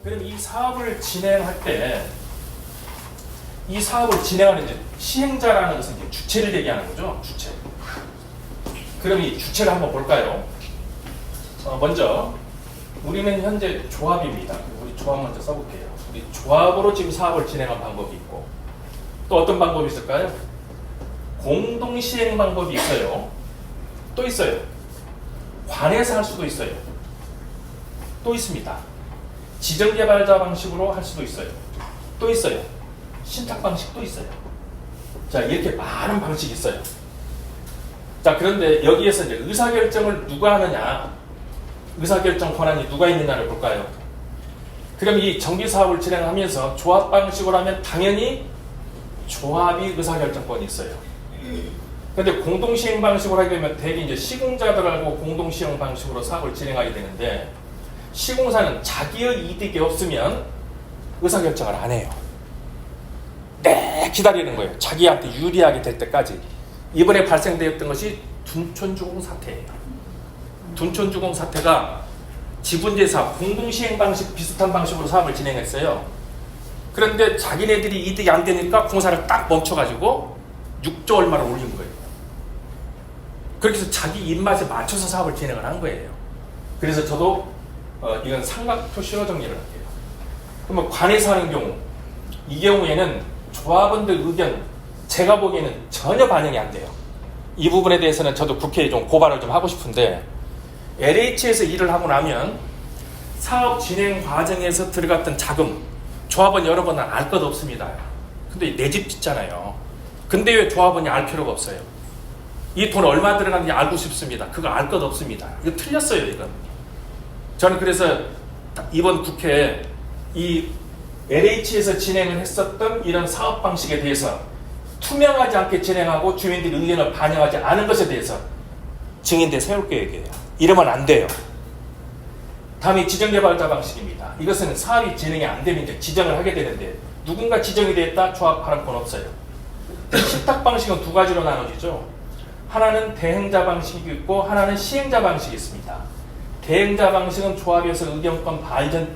그럼 이 사업을 진행할 때 이 사업을 진행하는 이제 시행자라는 것은 이제 주체를 얘기하는 거죠. 주체. 그럼 이 주체를 한번 볼까요? 먼저 우리는 현재 조합입니다. 우리 조합 먼저 써볼게요. 우리 조합으로 지금 사업을 진행한 방법이 있고 또 어떤 방법이 있을까요? 공동 시행 방법이 있어요. 또 있어요. 관해서 할 수도 있어요. 또 있습니다. 지정개발자 방식으로 할 수도 있어요. 또 있어요. 신탁 방식도 있어요. 자, 이렇게 많은 방식이 있어요. 자, 그런데 여기에서 이제 의사결정을 누가 하느냐, 의사결정 권한이 누가 있느냐를 볼까요? 그럼 이 정비사업을 진행하면서 조합 방식으로 하면 당연히 조합이 의사결정권이 있어요. 그런데 공동시행 방식으로 하게 되면 대개 이제 시공자들하고 공동시행 방식으로 사업을 진행하게 되는데 시공사는 자기의 이득이 없으면 의사결정을 안 해요. 네, 기다리는 거예요. 자기한테 유리하게 될 때까지. 이번에 발생되었던 것이 둔촌주공 사태예요. 둔촌주공 사태가 지분제사 공동시행 방식 비슷한 방식으로 사업을 진행했어요. 그런데 자기네들이 이득이 안 되니까 공사를 딱 멈춰가지고 6조 얼마를 올린 거예요. 그렇게 해서 자기 입맛에 맞춰서 사업을 진행을 한 거예요. 그래서 저도 이건 삼각표시로 정리를 할게요. 그러면 관해서 하는 경우, 이 경우에는 조합원들 의견 제가 보기에는 전혀 반영이 안 돼요. 이 부분에 대해서는 저도 국회에 좀 고발을 좀 하고 싶은데 LH에서 일을 하고 나면 사업 진행 과정에서 들어갔던 자금 조합원 여러분은 알 것 없습니다. 근데 내 집 짓잖아요. 근데 왜 조합원이 알 필요가 없어요? 이 돈 얼마 들어갔는지 알고 싶습니다. 그거 알 것 없습니다. 이거 틀렸어요, 이건. 저는 그래서 이번 국회에 이 LH에서 진행을 했었던 이런 사업 방식에 대해서 투명하지 않게 진행하고 주민들의 의견을 반영하지 않은 것에 대해서 증인대 세울 계획이에요. 이러면 안 돼요. 다음이 지정개발자 방식입니다. 이것은 사업이 진행이 안 되면 이제 지정을 하게 되는데 누군가 지정이 됐다 조합하는 건 없어요. 신탁 방식은 두 가지로 나눠지죠. 하나는 대행자 방식이 있고 하나는 시행자 방식이 있습니다. 대행자 방식은 조합에서 의견권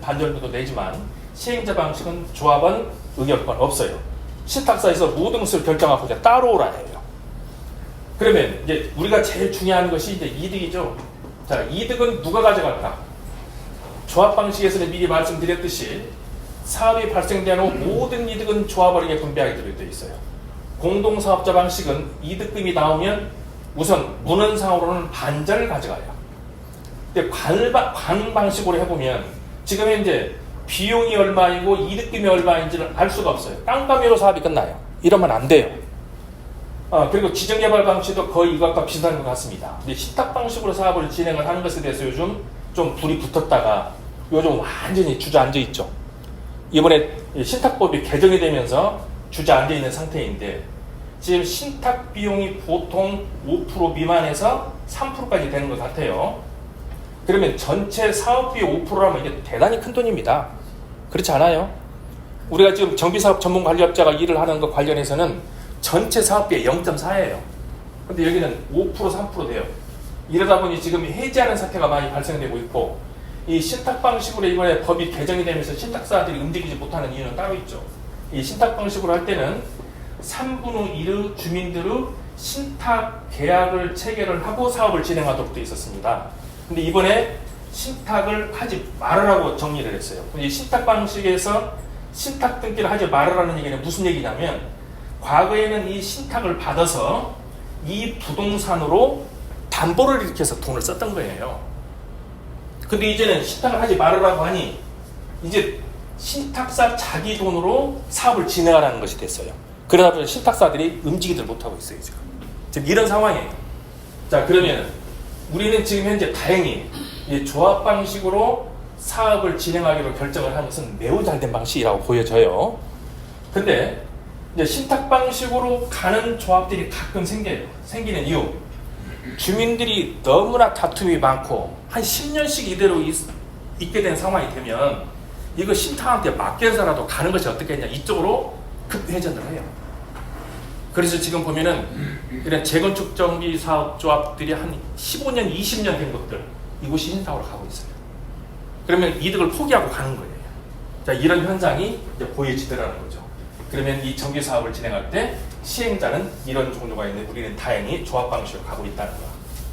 반전부도 내지만 시행자 방식은 조합은 의견권 없어요. 신탁사에서 모든 것을 결정하고 이제 따로 오라 해요. 그러면 이제 우리가 제일 중요한 것이 이제 이득이죠. 자, 이득은 누가 가져갈까? 조합 방식에서는 미리 말씀드렸듯이 사업이 발생된 후 모든 이득은 조합원에게 분배하게 되어 있어요. 공동사업자 방식은 이득금이 나오면 우선 문헌상으로는 반전을 가져가요. 근데 관 방식으로 해보면 지금 현재 비용이 얼마이고 이득금이 얼마인지를 알 수가 없어요. 깜깜이로 사업이 끝나요. 이러면 안 돼요. 그리고 지정개발 방식도 거의 이것과 비슷한 것 같습니다. 근데 신탁 방식으로 사업을 진행을 하는 것에 대해서 요즘 좀 불이 붙었다가 요즘 완전히 주저앉아 있죠. 이번에 신탁법이 개정이 되면서 주저앉아 있는 상태인데 지금 신탁 비용이 보통 5% 미만에서 3%까지 되는 것 같아요. 그러면 전체 사업비 5%라면 이게 대단히 큰 돈입니다. 그렇지 않아요? 우리가 지금 정비사업 전문관리업자가 일을 하는 것 관련해서는 전체 사업비의 0.4예요. 근데 여기는 5% 3% 돼요. 이러다 보니 지금 해지하는 사태가 많이 발생되고 있고 이 신탁 방식으로 이번에 법이 개정이 되면서 신탁사들이 움직이지 못하는 이유는 따로 있죠. 이 신탁 방식으로 할 때는 3분의 1의 주민들의 신탁 계약을 체결을 하고 사업을 진행하도록 되어 있었습니다. 근데 이번에 신탁을 하지 말으라고 정리를 했어요. 이 신탁 방식에서 신탁 등기를 하지 말으라는 얘기는 무슨 얘기냐면 과거에는 이 신탁을 받아서 이 부동산으로 담보를 일으켜서 돈을 썼던 거예요. 근데 이제는 신탁을 하지 말으라고 하니 이제 신탁사 자기 돈으로 사업을 진행하라는 것이 됐어요. 그러다 보니 신탁사들이 움직이질 못하고 있어요. 지금 이런 상황이에요. 자, 그러면 우리는 지금 현재 다행히 이 조합 방식으로 사업을 진행하기로 결정을 한 것은 매우 잘된 방식이라고 보여져요. 근데 이제 신탁 방식으로 가는 조합들이 가끔 생겨요. 생기는 이유. 주민들이 너무나 다툼이 많고 한 10년씩 이대로 있게 된 상황이 되면 이거 신탁한테 맡겨서라도 가는 것이 어떻겠냐 이쪽으로 급회전을 해요. 그래서 지금 보면은 이런 재건축 전기 사업 조합들이 한 15년, 20년 된 것들 이곳이 신사업으로 가고 있어요. 그러면 이득을 포기하고 가는 거예요. 자, 이런 현상이 이제 보여지더라는 거죠. 그러면 이 전기 사업을 진행할 때 시행자는 이런 종류가 있는데 우리는 다행히 조합 방식으로 가고 있다는 거야.